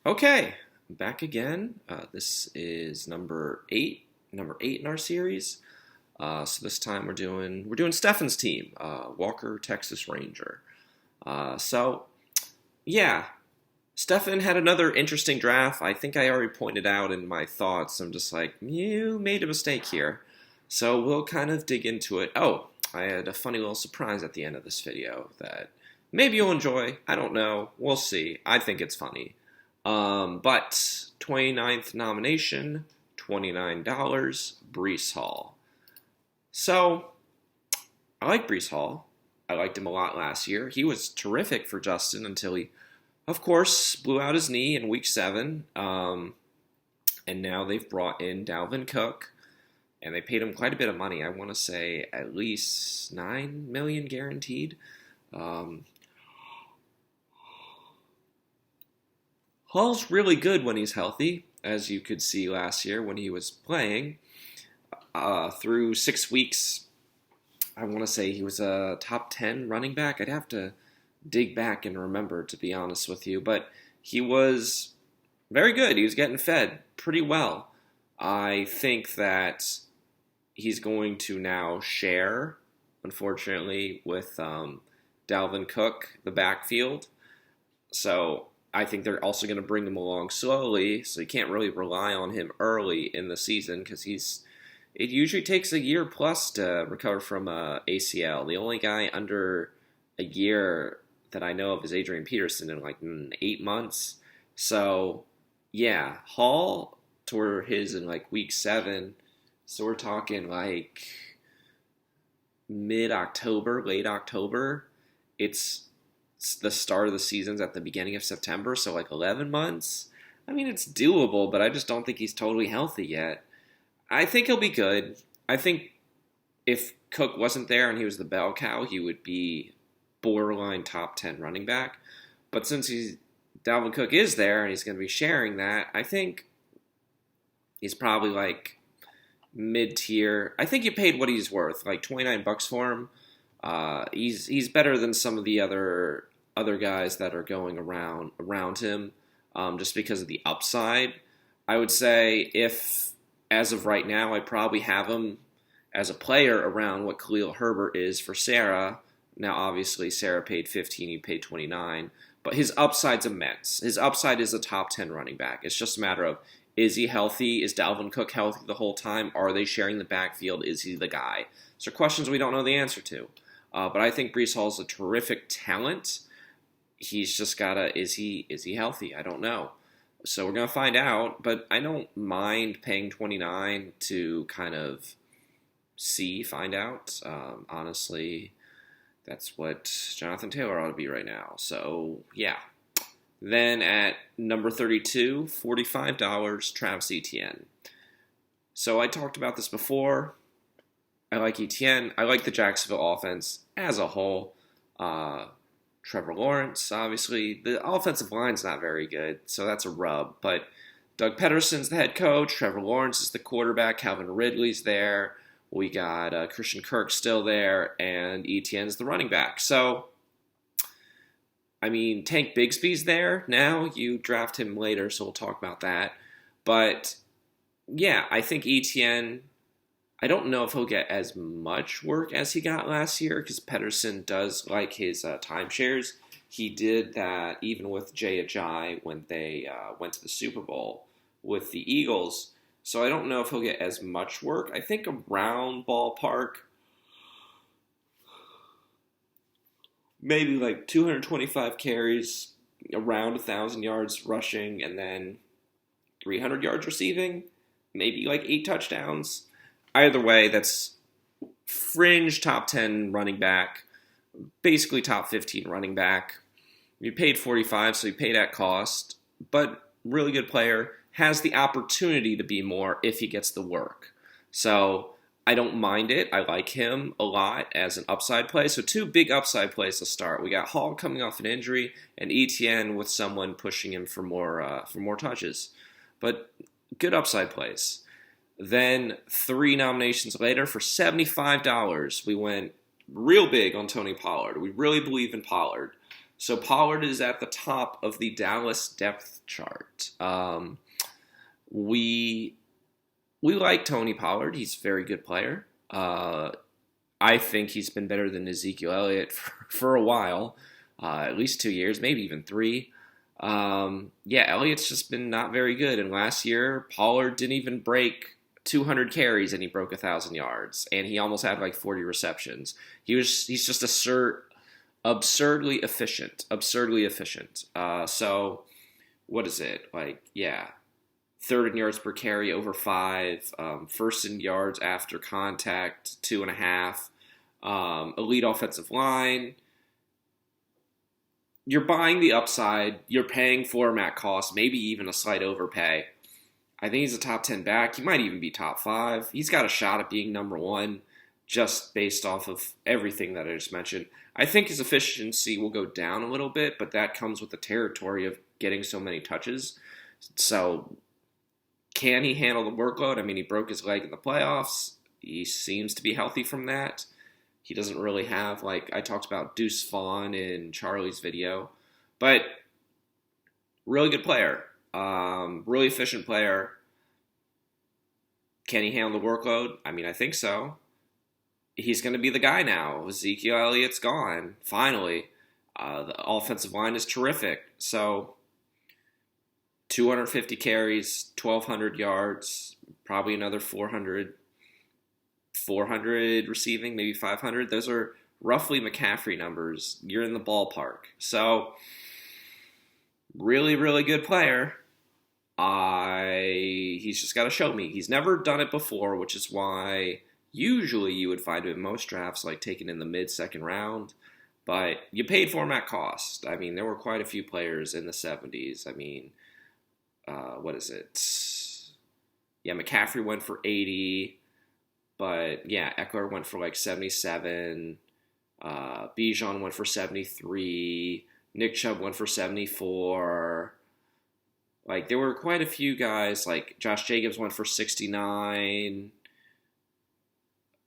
Okay, back again. This is number eight in our series. So this time we're doing Stefan's team, Walker Texas Ranger. So yeah, Stefan had another interesting draft. I think I already pointed out in my thoughts. I'm just like, you made a mistake here. So we'll kind of dig into it. Oh, I had a funny little surprise at the end of this video that maybe you'll enjoy. I don't know. We'll see. I think it's funny. But 29th nomination, $29, Breece Hall. So, I like Breece Hall. I liked him a lot last year. He was terrific for Justin until he, of course, blew out his knee in week 7. And now they've brought in Dalvin Cook, and they paid him quite a bit of money. I want to say at least $9 million guaranteed. Hall's really good when he's healthy, as you could see last year when he was playing. Through 6 weeks, I want to say he was a top 10 running back. I'd have to dig back and remember, to be honest with you. But he was very good. He was getting fed pretty well. I think that he's going to now share, unfortunately, with Dalvin Cook, the backfield. So I think they're also going to bring him along slowly, so you can't really rely on him early in the season because it usually takes a year plus to recover from a ACL. The only guy under a year that I know of is Adrian Peterson in like 8 months. So yeah, Hall tore his in like week 7, so we're talking like mid-October, late October. It's the start of the season's at the beginning of September, so like 11 months. I mean, it's doable, but I just don't think he's totally healthy yet. I think he'll be good. I think if Cook wasn't there and he was the bell cow, he would be borderline top 10 running back. But since Dalvin Cook is there and he's going to be sharing that, I think he's probably like mid-tier. I think you paid what he's worth, like $29 for him. He's better than some of the other guys that are going around him, just because of the upside. I would say if, as of right now, I probably have him as a player around what Khalil Herbert is for Sarah. Now, obviously, Sarah paid 15, he paid 29, but his upside's immense. His upside is a top 10 running back. It's just a matter of, is he healthy? Is Dalvin Cook healthy the whole time? Are they sharing the backfield? Is he the guy? So questions we don't know the answer to. But I think Breece Hall is a terrific talent. He's just gotta, is he healthy? I don't know. So we're gonna find out. But I don't mind paying $29 to kind of find out. Honestly, that's what Jonathan Taylor ought to be right now. So yeah. Then at number 32, $45, Travis Etienne. So I talked about this before. I like Etienne. I like the Jacksonville offense as a whole. Trevor Lawrence, obviously. The offensive line's not very good, so that's a rub. But Doug Peterson's the head coach. Trevor Lawrence is the quarterback. Calvin Ridley's there. We got Christian Kirk still there. And Etienne's the running back. So, I mean, Tank Bigsby's there now. You draft him later, so we'll talk about that. But, yeah, I think Etienne, I don't know if he'll get as much work as he got last year because Pederson does like his timeshares. He did that even with Jay Ajayi when they went to the Super Bowl with the Eagles. So I don't know if he'll get as much work. I think around ballpark, maybe like 225 carries, around 1,000 yards rushing, and then 300 yards receiving, maybe like 8 touchdowns. Either way, that's fringe top 10 running back, basically top 15 running back. You paid 45, so you paid at cost, but really good player, has the opportunity to be more if he gets the work. So I don't mind it. I like him a lot as an upside play. So 2 big upside plays to start. We got Hall coming off an injury and Etienne with someone pushing him for more touches. But good upside plays. Then 3 nominations later for $75, we went real big on Tony Pollard. We really believe in Pollard. So Pollard is at the top of the Dallas depth chart. We we like Tony Pollard. He's a very good player. I think he's been better than Ezekiel Elliott for a while, at least 2 years, maybe even three. Yeah, Elliott's just been not very good. And last year, Pollard didn't even break 200 carries, and he broke 1,000 yards, and he almost had like 40 receptions. He's just absurdly efficient, absurdly efficient. So what is it like? Yeah, third in yards per carry over 5, first in yards after contact 2.5, elite offensive line. You're buying the upside. You're paying for him at cost, maybe even a slight overpay. I think he's a top 10 back. He might even be top 5. He's got a shot at being number 1 just based off of everything that I just mentioned. I think his efficiency will go down a little bit, but that comes with the territory of getting so many touches. So can he handle the workload? I mean, he broke his leg in the playoffs. He seems to be healthy from that. He doesn't really have, like I talked about Deuce Vaughn in Charlie's video, but really good player. Really efficient player. Can he handle the workload? I mean, I think so. He's going to be the guy now. Ezekiel Elliott's gone, finally. The offensive line is terrific. So 250 carries, 1,200 yards, probably another 400 receiving, maybe 500. Those are roughly McCaffrey numbers. You're in the ballpark. So really, really good player. He's just got to show me. He's never done it before, which is why usually you would find him in most drafts like taken in the mid-second round. But you paid for him at cost. I mean, there were quite a few players in the 70s. I mean, what is it? Yeah, McCaffrey went for 80. But yeah, Eckler went for like 77. Bijan went for 73. Nick Chubb went for 74. Like, there were quite a few guys, like Josh Jacobs went for 69.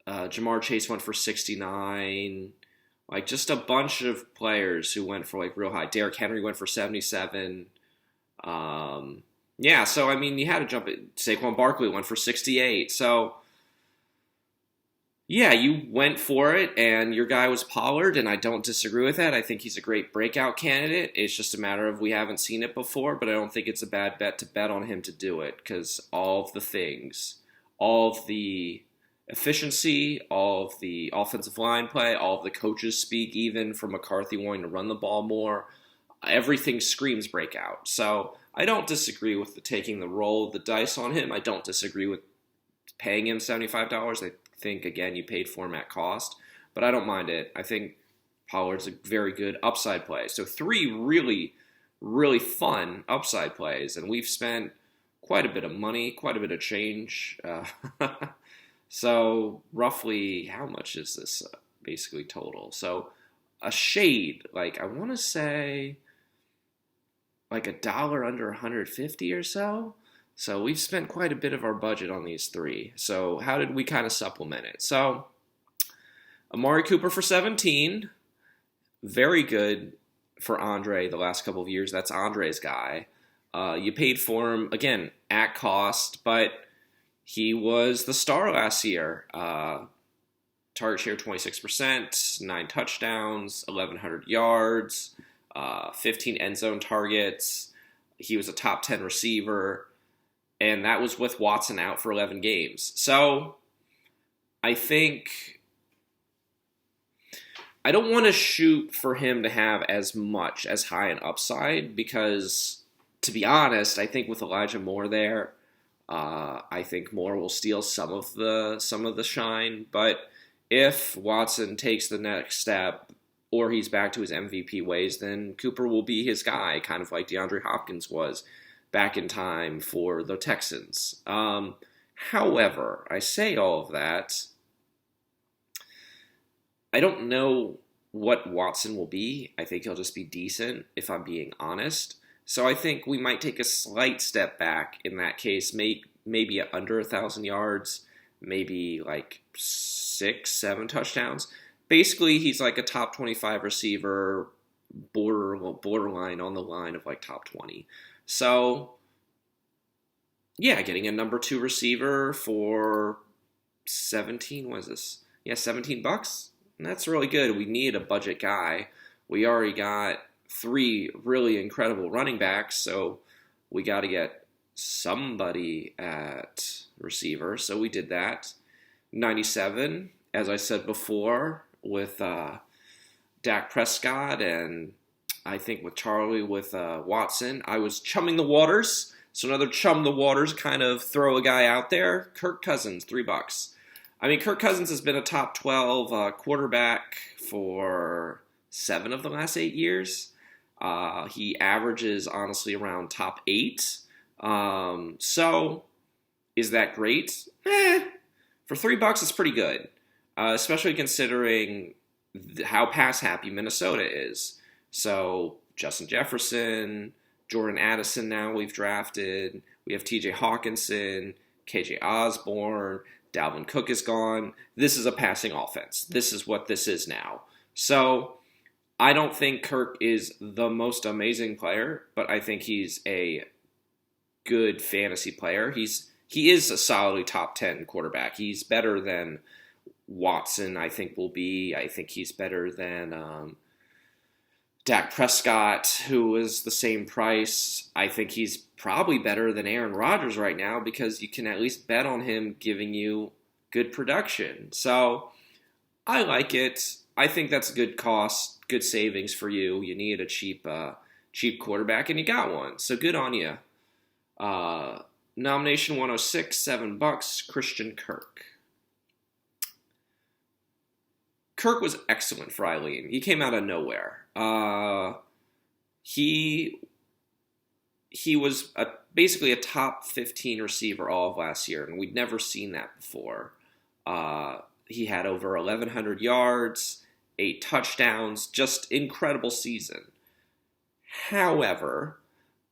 Jamar Chase went for 69. Like, just a bunch of players who went for, like, real high. Derrick Henry went for 77. Yeah, so, I mean, you had to jump it. Saquon Barkley went for 68. So, yeah, you went for it, and your guy was Pollard, and I don't disagree with that. I think he's a great breakout candidate. It's just a matter of we haven't seen it before, but I don't think it's a bad bet to bet on him to do it because all of the things, all of the efficiency, all of the offensive line play, all of the coaches speak even from McCarthy wanting to run the ball more, everything screams breakout. So I don't disagree with the taking the roll of the dice on him. I don't disagree with paying him $75. I think, again, you paid for him at cost, but I don't mind it. I think Pollard's a very good upside play. So 3 really, really fun upside plays, and we've spent quite a bit of money, quite a bit of change. So roughly, how much is this basically total? So a shade, like I want to say like $1 under 150 or so. So we've spent quite a bit of our budget on these 3. So how did we kind of supplement it? So Amari Cooper for 17, very good for Andre the last couple of years. That's Andre's guy. You paid for him, again, at cost, but he was the star last year. Target share 26%, 9 touchdowns, 1,100 yards, 15 end zone targets. He was a top 10 receiver. And that was with Watson out for 11 games. So I think I don't want to shoot for him to have as high an upside because, to be honest, I think with Elijah Moore there, I think Moore will steal some of the shine. But if Watson takes the next step or he's back to his MVP ways, then Cooper will be his guy, kind of like DeAndre Hopkins was back in time for the Texans. However, I say all of that. I don't know what Watson will be. I think he'll just be decent, if I'm being honest. So I think we might take a slight step back in that case, maybe at under 1,000 yards, maybe like 6, 7 touchdowns. Basically, he's like a top 25 receiver, borderline on the line of like top 20. So yeah, getting a number 2 receiver for 17, what is this? Yeah, $17. And that's really good. We need a budget guy. We already got 3 really incredible running backs, so we got to get somebody at receiver. So we did that. 97, as I said before, with Dak Prescott, and I think with Charlie with Watson. I was chumming the waters. So another chum the waters, kind of throw a guy out there. Kirk Cousins, $3. I mean, Kirk Cousins has been a top 12 quarterback for 7 of the last 8 years. He averages, honestly, around top 8. So, is that great? For $3, it's pretty good. Especially considering how pass-happy Minnesota is. So, Justin Jefferson, Jordan Addison now we've drafted. We have TJ Hawkinson, KJ Osborne, Dalvin Cook is gone. This is a passing offense. This is what this is now. So I don't think Kirk is the most amazing player, but I think he's a good fantasy player. He is a solidly top 10 quarterback. He's better than Watson, I think, will be. I think he's better than Dak Prescott, who is the same price. I think he's probably better than Aaron Rodgers right now because you can at least bet on him giving you good production. So I like it. I think that's a good cost, good savings for you. You need a cheap quarterback, and you got one. So good on you. Nomination 106, $7, Christian Kirk. Kirk was excellent for Eileen. He came out of nowhere. He was basically a top 15 receiver all of last year, and we'd never seen that before. He had over 1,100 yards, 8 touchdowns, just incredible season. However,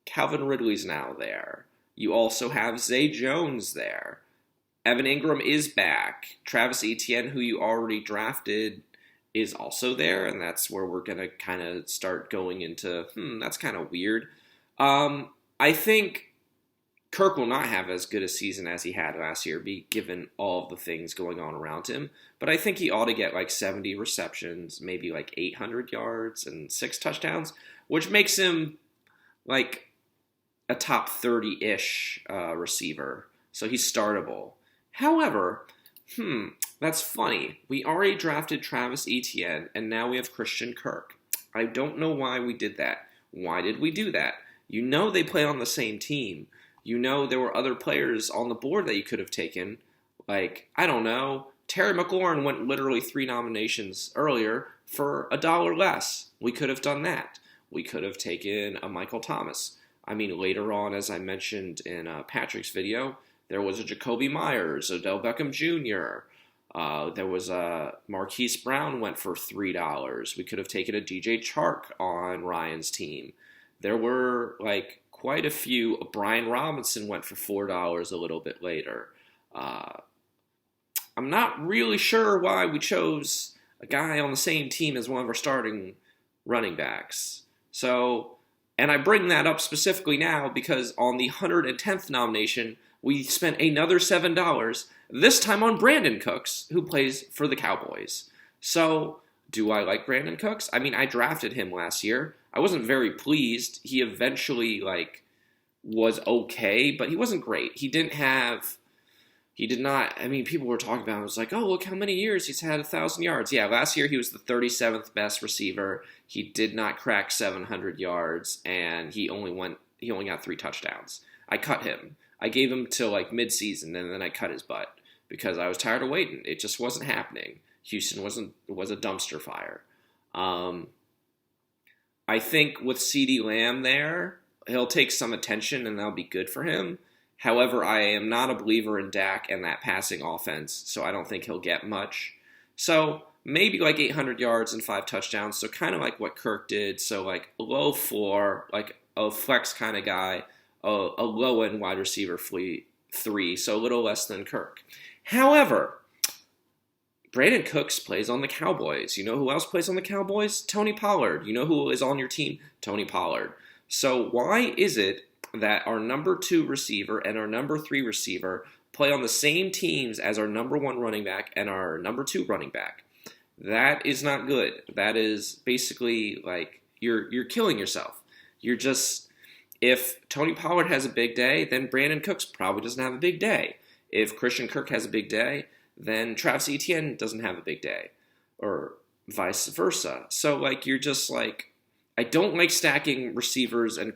Calvin Ridley's now there. You also have Zay Jones there. Evan Ingram is back. Travis Etienne, who you already drafted, is also there, and that's where we're going to kind of start going into, that's kind of weird. I think Kirk will not have as good a season as he had last year, given all of the things going on around him, but I think he ought to get like 70 receptions, maybe like 800 yards and 6 touchdowns, which makes him like a top 30-ish receiver, so he's startable. However, that's funny. We already drafted Travis Etienne, and now we have Christian Kirk. I don't know why we did that. Why did we do that? You know they play on the same team. You know there were other players on the board that you could have taken. Like, I don't know, Terry McLaurin went literally 3 nominations earlier for $1 less. We could have done that. We could have taken a Michael Thomas. I mean, later on, as I mentioned in Patrick's video, there was a Jacoby Myers, Odell Beckham Jr., there was a Marquise Brown went for $3. We could have taken a DJ Chark on Ryan's team. There were like quite a few. Brian Robinson went for $4 a little bit later. I'm not really sure why we chose a guy on the same team as one of our starting running backs. So, and I bring that up specifically now because on the 110th nomination, we spent another $7, this time on Brandon Cooks, who plays for the Cowboys. So, do I like Brandon Cooks? I mean, I drafted him last year. I wasn't very pleased. He eventually, was okay, but he wasn't great. He did not, I mean, people were talking about him. It was like, oh, look how many years he's had 1,000 yards. Yeah, last year he was the 37th best receiver. He did not crack 700 yards, and he only got 3 touchdowns. I cut him. I gave him till mid-season, and then I cut his butt because I was tired of waiting. It just wasn't happening. Houston was a dumpster fire. I think with CeeDee Lamb there, he'll take some attention, and that'll be good for him. However, I am not a believer in Dak and that passing offense, so I don't think he'll get much. So maybe 800 yards and 5 touchdowns, so kind of like what Kirk did. So a low floor, a flex kind of guy, a low-end wide receiver 3, so a little less than Kirk. However, Brandon Cooks plays on the Cowboys. You know who else plays on the Cowboys? Tony Pollard. You know who is on your team? Tony Pollard. So why is it that our number 2 receiver and our number 3 receiver play on the same teams as our number 1 running back and our number 2 running back? That is not good. That is basically like you're killing yourself. You're just, if Tony Pollard has a big day, then Brandon Cooks probably doesn't have a big day. If Christian Kirk has a big day, then Travis Etienne doesn't have a big day, or vice versa. So like you're just like, I don't like stacking receivers, and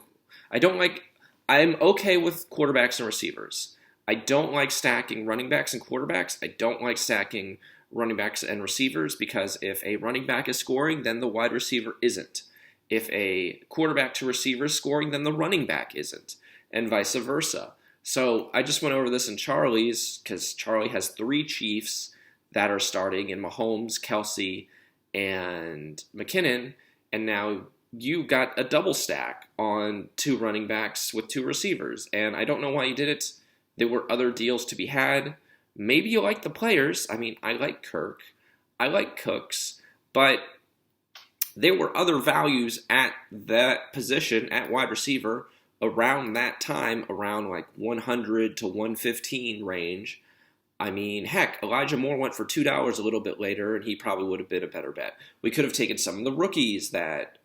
I'm okay with quarterbacks and receivers. I don't like stacking running backs and quarterbacks. I don't like stacking running backs and receivers, because if a running back is scoring, then the wide receiver isn't. If a quarterback to receiver is scoring, then the running back isn't, and vice versa. So I just went over this in Charlie's, because Charlie has 3 Chiefs that are starting in Mahomes, Kelsey, and McKinnon, and now you got a double stack on 2 running backs with 2 receivers, and I don't know why you did it. There were other deals to be had. Maybe you like the players. I mean, I like Kirk. I like Cooks, but there were other values at that position at wide receiver around that time, around like 100 to 115 range. I mean, heck, Elijah Moore went for $2 a little bit later, and he probably would have been a better bet. We could have taken some of the rookies that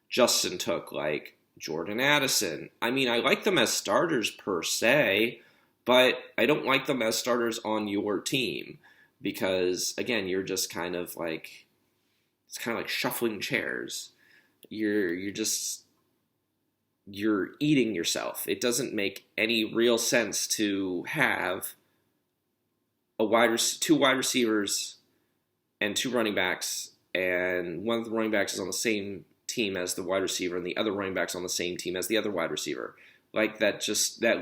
Justin took, like Jordan Addison. I mean, I like them as starters per se, but I don't like them as starters on your team, because, again, you're just kind of like, it's kind of like shuffling chairs. You're eating yourself. It doesn't make any real sense to have 2 wide receivers and 2 running backs, and one of the running backs is on the same team as the wide receiver, and the other running back's on the same team as the other wide receiver. Like that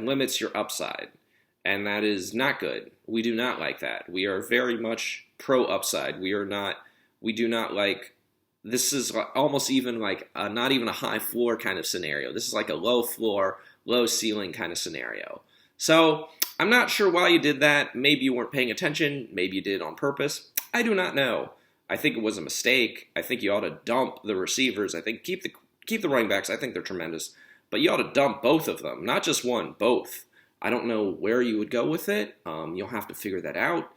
limits your upside, and that is not good. We do not like that. We are very much pro upside. We do not like. This is almost even like not even a high floor kind of scenario. This is like a low floor, low ceiling kind of scenario. So I'm not sure why you did that. Maybe you weren't paying attention. Maybe you did it on purpose. I do not know. I think it was a mistake. I think you ought to dump the receivers. I think keep the running backs. I think they're tremendous. But you ought to dump both of them, not just one, both. I don't know where you would go with it. You'll have to figure that out.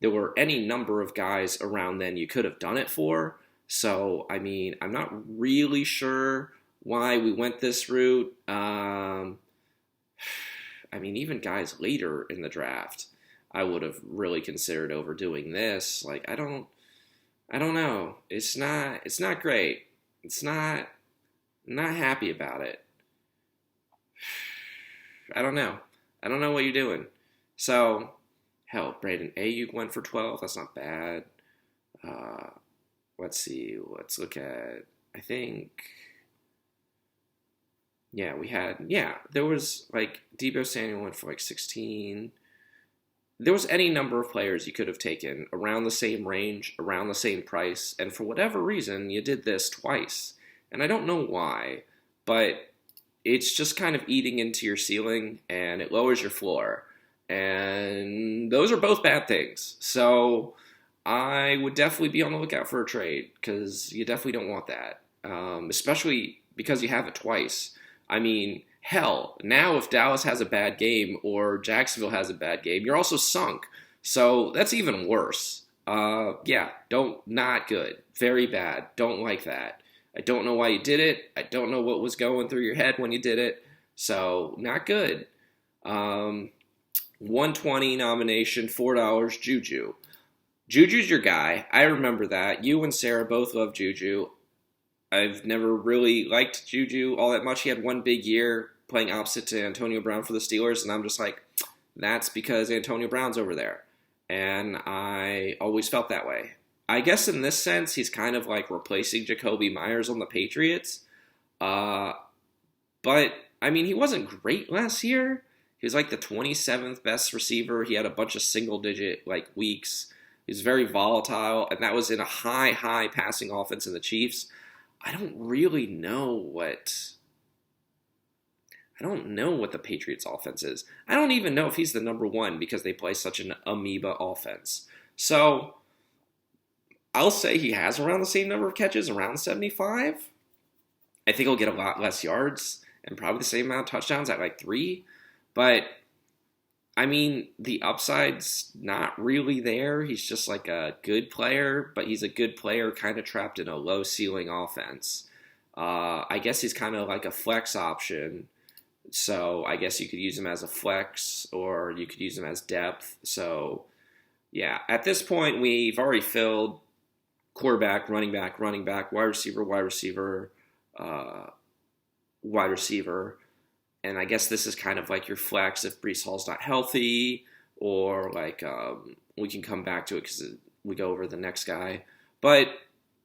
There were any number of guys around then you could have done it for. So, I mean, I'm not really sure why we went this route. I mean, even guys later in the draft, I would have really considered overdoing this. Like, I don't know. It's not great. I'm not happy about it. I don't know. I don't know what you're doing. So, hell, Brandon Ayuk went for 12. That's not bad. Let's see. Let's look at, I think, there was like Deebo Samuel went for like 16. There was any number of players you could have taken around the same range, around the same price, and for whatever reason, you did this twice. And I don't know why, but it's just kind of eating into your ceiling, and it lowers your floor. And those are both bad things. So I would definitely be on the lookout for a trade, because you definitely don't want that, especially because you have it twice. I mean, hell, now if Dallas has a bad game or Jacksonville has a bad game, you're also sunk. So that's even worse. Not good. Very bad. Don't like that. I don't know why you did it. I don't know what was going through your head when you did it. So, not good. 120 nomination, $4, Juju. Juju's your guy. I remember that. You and Sarah both love Juju. I've never really liked Juju all that much. He had one big year playing opposite to Antonio Brown for the Steelers, and I'm just like, that's because Antonio Brown's over there. And I always felt that way. I guess in this sense, he's kind of like replacing Jacoby Myers on the Patriots. But, I mean, he wasn't great last year. He was like the 27th best receiver. He had a bunch of single-digit weeks. He was very volatile, and that was in a high passing offense in the Chiefs. I don't really know what the Patriots offense is. I don't even know if he's the number one, because they play such an amoeba offense. So I'll say he has around the same number of catches, around 75. I think he'll get a lot less yards and probably the same amount of touchdowns at like 3. But I mean, the upside's not really there. He's just like a good player, but he's a good player kind of trapped in a low ceiling offense. I guess he's kind of like a flex option. So I guess you could use him as a flex or you could use him as depth. So yeah, at this point, we've already filled quarterback, running back, uh, wide receiver. And I guess this is kind of like your flex if Brees Hall's not healthy, or like we can come back to it because we go over the next guy. But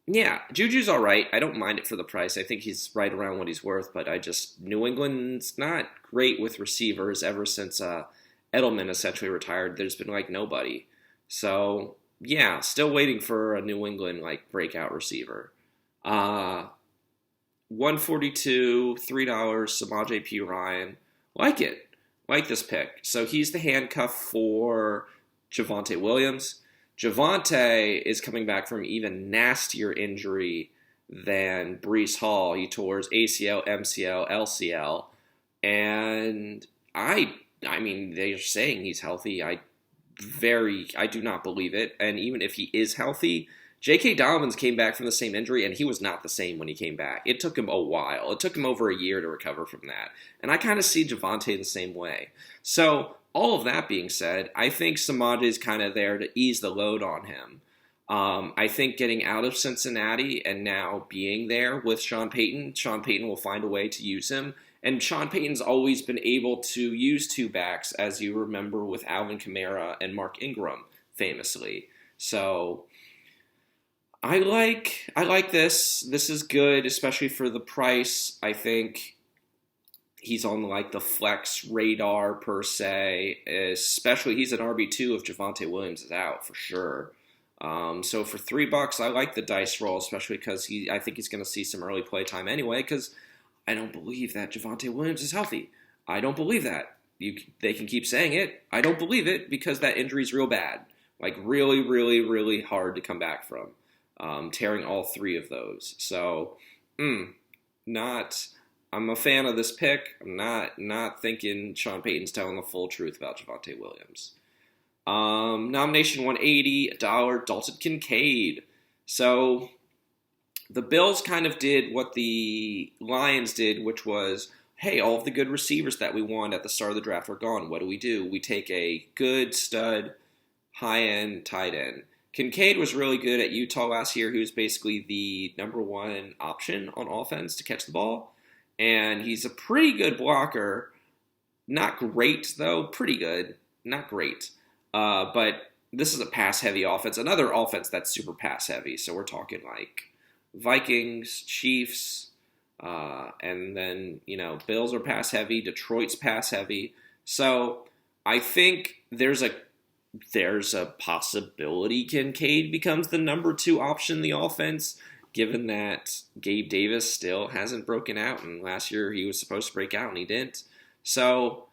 yeah, Juju's all right. I don't mind it for the price. I think he's right around what he's worth. But New England's not great with receivers ever since Edelman essentially retired. There's been like nobody. So yeah, still waiting for a New England like breakout receiver. 142, $3, Samaje P. Ryan. Like it. Like this pick. So he's the handcuff for Javonte Williams. Javonte is coming back from even nastier injury than Brees Hall. He tore his ACL, MCL, LCL. And I mean, they're saying he's healthy. I do not believe it. And even if he is healthy, J.K. Dobbins came back from the same injury, and he was not the same when he came back. It took him a while. It took him over a year to recover from that. And I kind of see Javonte the same way. So, all of that being said, I think Samaje is kind of there to ease the load on him. I think getting out of Cincinnati and now being there with Sean Payton will find a way to use him. And Sean Payton's always been able to use two backs, as you remember with Alvin Kamara and Mark Ingram, famously. So I like this. This is good, especially for the price. I think he's on like the flex radar per se. Especially he's an RB2 if Javonte Williams is out for sure. So for $3, I like the dice roll, especially because I think he's going to see some early play time anyway. Because I don't believe that Javonte Williams is healthy. I don't believe that. They can keep saying it. I don't believe it because that injury's real bad. Like really, really, really hard to come back from. Tearing all 3 of those. So, I'm a fan of this pick. I'm not thinking Sean Payton's telling the full truth about Javonte Williams. Nomination 180, $1, Dalton Kincaid. So, the Bills kind of did what the Lions did, which was, hey, all of the good receivers that we want at the start of the draft are gone. What do? We take a good stud, high-end tight end. Kincaid was really good at Utah last year. He was basically the number 1 option on offense to catch the ball. And he's a pretty good blocker. Not great, though. Pretty good. Not great. But this is a pass-heavy offense. Another offense that's super pass-heavy. So we're talking like Vikings, Chiefs, and then, Bills are pass-heavy. Detroit's pass-heavy. So I think there's a possibility Kincaid becomes the number 2 option in the offense, given that Gabe Davis still hasn't broken out, and last year he was supposed to break out and he didn't. So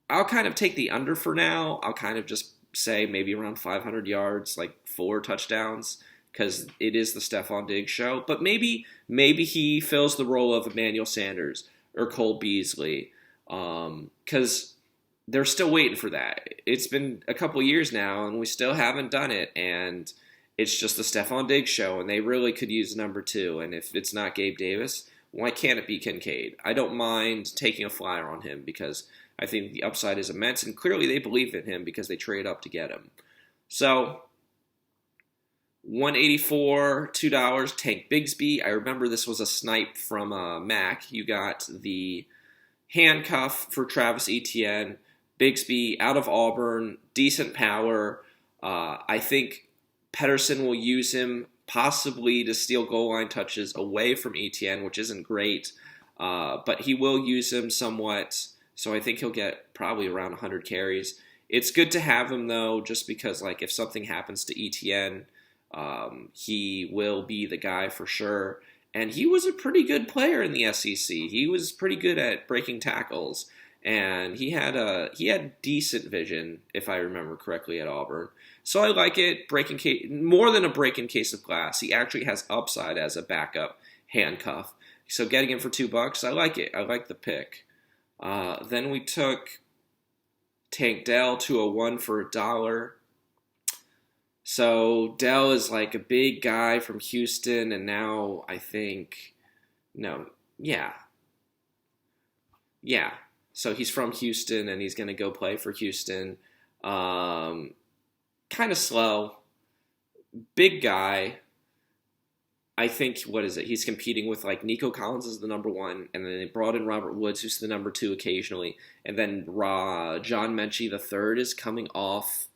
I'll kind of take the under for now. I'll kind of just say maybe around 500 yards, like 4 touchdowns, because it is the Stephon Diggs show. But maybe he fills the role of Emmanuel Sanders or Cole Beasley, because they're still waiting for that. It's been a couple years now, and we still haven't done it. And it's just the Stephon Diggs show, and they really could use number 2. And if it's not Gabe Davis, why can't it be Kincaid? I don't mind taking a flyer on him because I think the upside is immense, and clearly they believe in him because they trade up to get him. So, $184, $2, Tank Bigsby. I remember this was a snipe from Mac. You got the handcuff for Travis Etienne. Bigsby out of Auburn, decent power. I think Pederson will use him possibly to steal goal line touches away from Etienne, which isn't great, but he will use him somewhat. So I think he'll get probably around 100 carries. It's good to have him though, just because if something happens to Etienne, he will be the guy for sure. And he was a pretty good player in the SEC. He was pretty good at breaking tackles. and he had decent vision, if I remember correctly, at Auburn. So I like it. Breaking case, more than a break in case of glass. He actually has upside as a backup handcuff. So getting him for $2, I like it. I like the pick. Then we took Tank Dell 201 for $1. So Dell is like a big guy from Houston, and now I think, no, yeah. So he's from Houston, and he's going to go play for Houston. Kind of slow, big guy. I think, what is it? He's competing with like Nico Collins is the number one, and then they brought in Robert Woods, who's the number two occasionally, and then John Mechie the third is coming off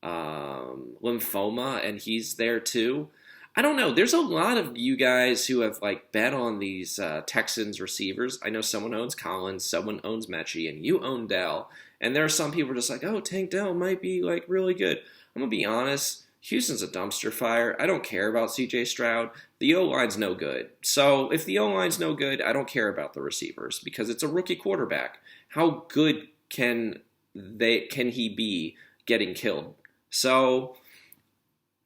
lymphoma, and he's there too. I don't know. There's a lot of you guys who have like bet on these Texans receivers. I know someone owns Collins, someone owns Mechie, and you own Dell. And there are some people just like, oh, Tank Dell might be like really good. I'm gonna be honest. Houston's a dumpster fire. I don't care about C.J. Stroud. The O-line's no good. So if the O-line's no good, I don't care about the receivers because it's a rookie quarterback. How good can he be getting killed? So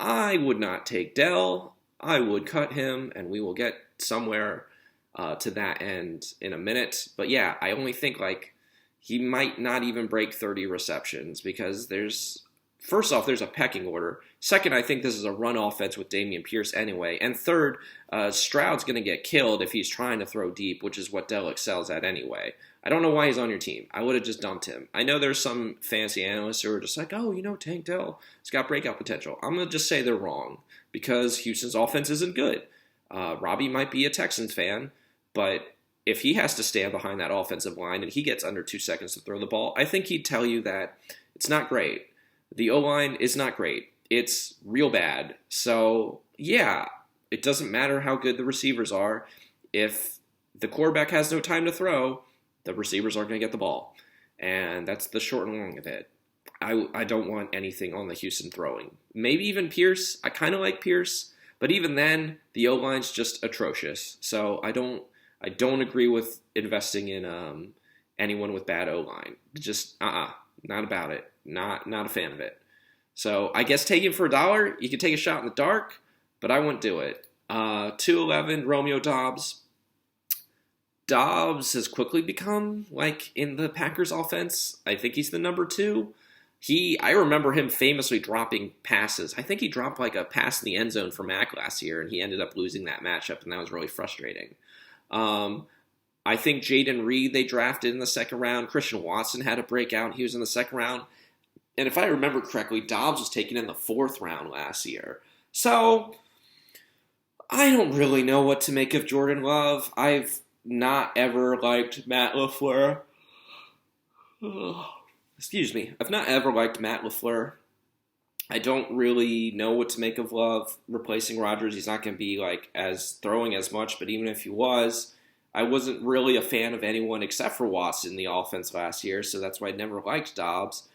I would not take Dell. I would cut him, and we will get somewhere to that end in a minute. But yeah, I only think like he might not even break 30 receptions because first off, there's a pecking order. Second, I think this is a run offense with Dameon Pierce anyway. And third, Stroud's going to get killed if he's trying to throw deep, which is what Dell excels at anyway. I don't know why he's on your team. I would have just dumped him. I know there's some fancy analysts who are just like, oh, Tank Dell, it's got breakout potential. I'm going to just say they're wrong because Houston's offense isn't good. Robbie might be a Texans fan, but if he has to stand behind that offensive line and he gets under 2 seconds to throw the ball, I think he'd tell you that it's not great. The O-line is not great. It's real bad. So, yeah, it doesn't matter how good the receivers are. If the quarterback has no time to throw, the receivers aren't going to get the ball. And that's the short and long of it. I don't want anything on the Houston throwing. Maybe even Pierce. I kind of like Pierce. But even then, the O-line's just atrocious. So I don't agree with investing in anyone with bad O-line. Just, not about it. Not a fan of it. So I guess take him for $1. You could take a shot in the dark, but I wouldn't do it. 211, Romeo Doubs. Doubs has quickly become, like, in the Packers offense, I think he's the number 2. I remember him famously dropping passes. I think he dropped, like, a pass in the end zone for Mac last year, and he ended up losing that matchup, and that was really frustrating. I think Jaden Reed they drafted in the second round. Christian Watson had a breakout. He was in the second round. And if I remember correctly, Doubs was taken in the 4th round last year. So, I don't really know what to make of Jordan Love. I've not ever liked Matt LaFleur. Excuse me. I've not ever liked Matt LaFleur. I don't really know what to make of Love replacing Rodgers. He's not going to be like as throwing as much, but even if he was, I wasn't really a fan of anyone except for Watson in the offense last year, so that's why I never liked Doubs.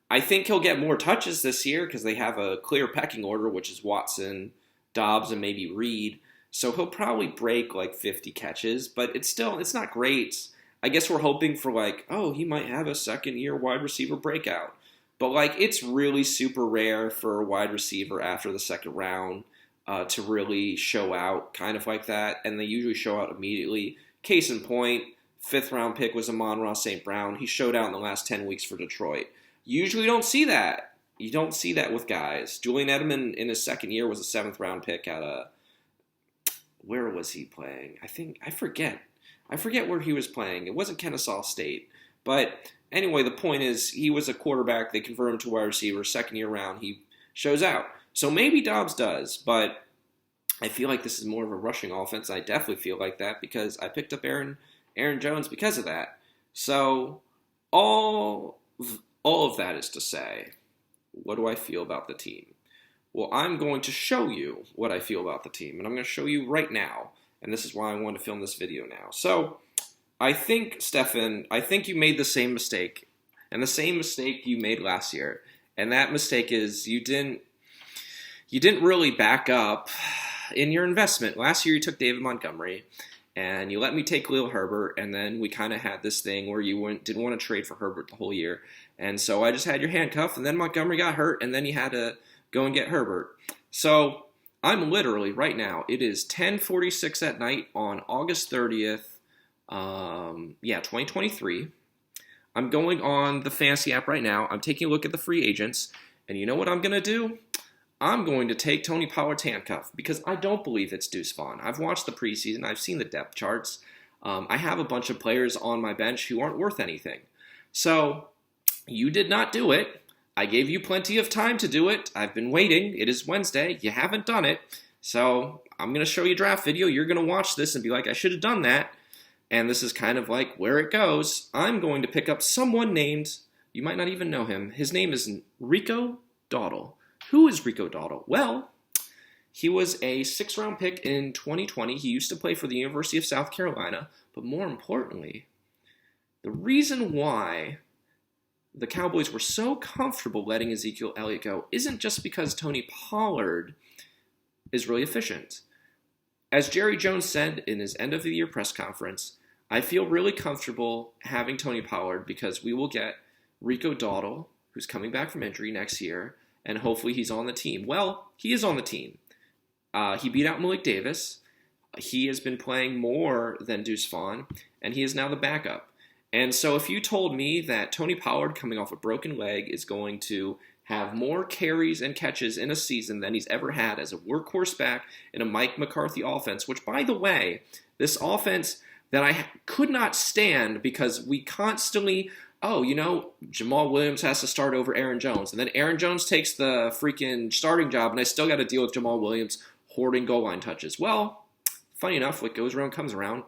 I think he'll get more touches this year because they have a clear pecking order, which is Watson, Doubs, and maybe Reed. So he'll probably break like 50 catches, but it's not great. I guess we're hoping for like, oh, he might have a second-year wide receiver breakout. But like, it's really super rare for a wide receiver after the second round to really show out kind of like that, and they usually show out immediately. Case in point, 5th round pick was Amon-Ra St. Brown. He showed out in the last 10 weeks for Detroit. Usually don't see that. You don't see that with guys. Julian Edelman in his second year was a 7th round pick at where was he playing? I forget where he was playing. It wasn't Kennesaw State. But anyway, the point is he was a quarterback. They converted him to wide receiver. Second year round, he shows out. So maybe Doubs does, but I feel like this is more of a rushing offense. I definitely feel like that because I picked up Aaron Jones because of that. So all of that is to say, what do I feel about the team? Well, I'm going to show you what I feel about the team, and I'm going to show you right now, and this is why I wanted to film this video now. So, I think, Stefan, you made the same mistake, and the same mistake you made last year, and that mistake is you didn't really back up in your investment. Last year you took David Montgomery, and you let me take Khalil Herbert, and then we kind of had this thing where you didn't want to trade for Herbert the whole year, and so I just had your handcuff, and then Montgomery got hurt, and then you had to go and get Herbert. So I'm literally, right now, it is 10:46 at night on August 30th, 2023. I'm going on the fantasy app right now. I'm taking a look at the free agents, and you know what I'm going to do? I'm going to take Tony Pollard's handcuff because I don't believe it's Deuce Vaughn. I've watched the preseason. I've seen the depth charts. I have a bunch of players on my bench who aren't worth anything. So you did not do it. I gave you plenty of time to do it. I've been waiting. It is Wednesday. You haven't done it. So I'm going to show you a draft video. You're going to watch this and be like, I should have done that. And this is kind of like where it goes. I'm going to pick up someone named, you might not even know him. His name is Rico Dowdle. Who is Rico Dowdle? Well, he was a 6th-round pick in 2020. He used to play for the University of South Carolina. But more importantly, the reason why the Cowboys were so comfortable letting Ezekiel Elliott go isn't just because Tony Pollard is really efficient. As Jerry Jones said in his end-of-the-year press conference, I feel really comfortable having Tony Pollard because we will get Rico Dowdle, who's coming back from injury next year, and hopefully he's on the team. Well, he is on the team. He beat out Malik Davis. He has been playing more than Deuce Vaughn, and he is now the backup. And so if you told me that Tony Pollard, coming off a broken leg, is going to have more carries and catches in a season than he's ever had as a workhorse back in a Mike McCarthy offense, which, by the way, this offense that I could not stand because we constantly, Jamal Williams has to start over Aaron Jones. And then Aaron Jones takes the freaking starting job, and I still got to deal with Jamal Williams hoarding goal line touches. Well, funny enough, what goes around comes around.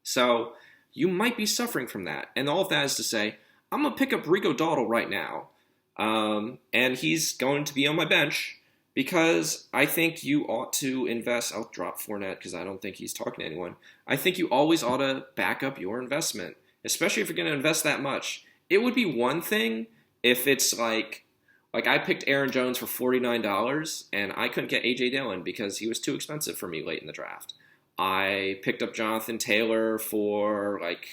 So you might be suffering from that. And all of that is to say, I'm going to pick up Rico Dowdle right now. And he's going to be on my bench because I think you ought to invest. I'll drop Fournette because I don't think he's talking to anyone. I think you always ought to back up your investment, especially if you're going to invest that much. It would be one thing if it's like I picked Aaron Jones for $49 and I couldn't get A.J. Dillon because he was too expensive for me late in the draft. I picked up Jonathan Taylor for like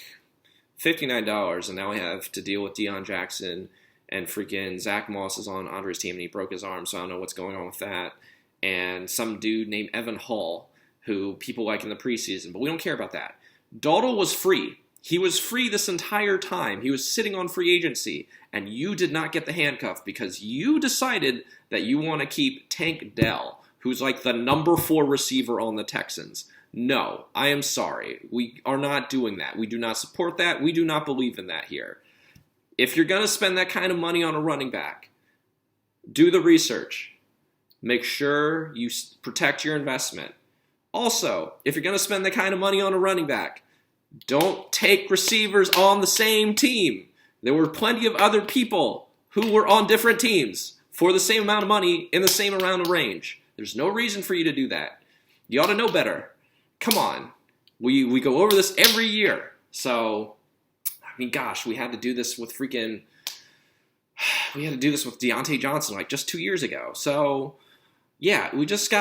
$59 and now I have to deal with Deion Jackson and freaking Zach Moss is on Andre's team and he broke his arm, so I don't know what's going on with that. And some dude named Evan Hall, who people like in the preseason, but we don't care about that. Dowdle was free. He was free this entire time. He was sitting on free agency, and you did not get the handcuff because you decided that you want to keep Tank Dell, who's like the number 4 receiver on the Texans. No, I am sorry. We are not doing that. We do not support that. We do not believe in that here. If you're going to spend that kind of money on a running back, do the research. Make sure you protect your investment. Also, if you're going to spend that kind of money on a running back, don't take receivers on the same team. There were plenty of other people who were on different teams for the same amount of money in the same amount of range. There's no reason for you to do that. You ought to know better. Come on. We go over this every year. So gosh, we had to do this with Deontay Johnson like just 2 years ago. So, yeah, we just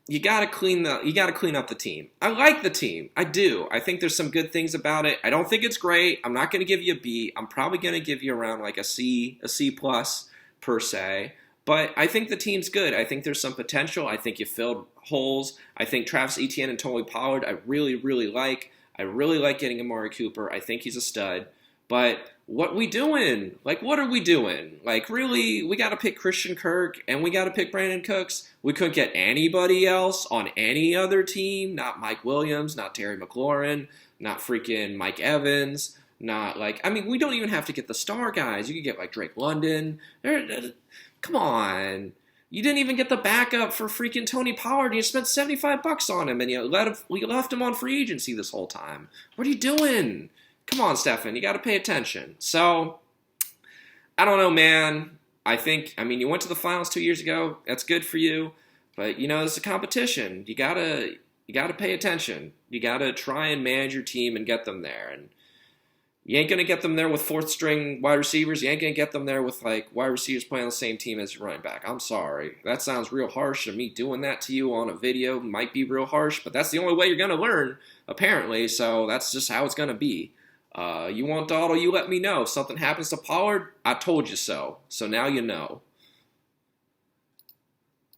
you gotta clean up the team. I like the team. I do. I think there's some good things about it. I don't think it's great. I'm not going to give you a B. I'm probably going to give you around like a C plus per se. But I think the team's good. I think there's some potential. I think you filled holes. I think Travis Etienne and Tony Pollard I really, really like. I really like getting Amari Cooper. I think he's a stud. But what we doing? Like, what are we doing? Like, really, we got to pick Christian Kirk and we got to pick Brandon Cooks. We couldn't get anybody else on any other team. Not Mike Williams, not Terry McLaurin, not freaking Mike Evans. We don't even have to get the star guys. You could get, like, Drake London. Come on. You didn't even get the backup for freaking Tony Pollard. You spent $75 on him, and you left him on free agency this whole time. What are you doing? Come on, Stefan. You got to pay attention. So, I don't know, man. You went to the finals 2 years ago. That's good for you. But, it's a competition. You gotta pay attention. You gotta try and manage your team and get them there. And You ain't going to get them there with fourth string wide receivers. You ain't going to get them there with like wide receivers playing on the same team as your running back. I'm sorry. That sounds real harsh, and me doing that to you on a video might be real harsh, but that's the only way you're going to learn, apparently, so that's just how it's going to be. You want Donald, you let me know. If something happens to Pollard, I told you so. So now you know.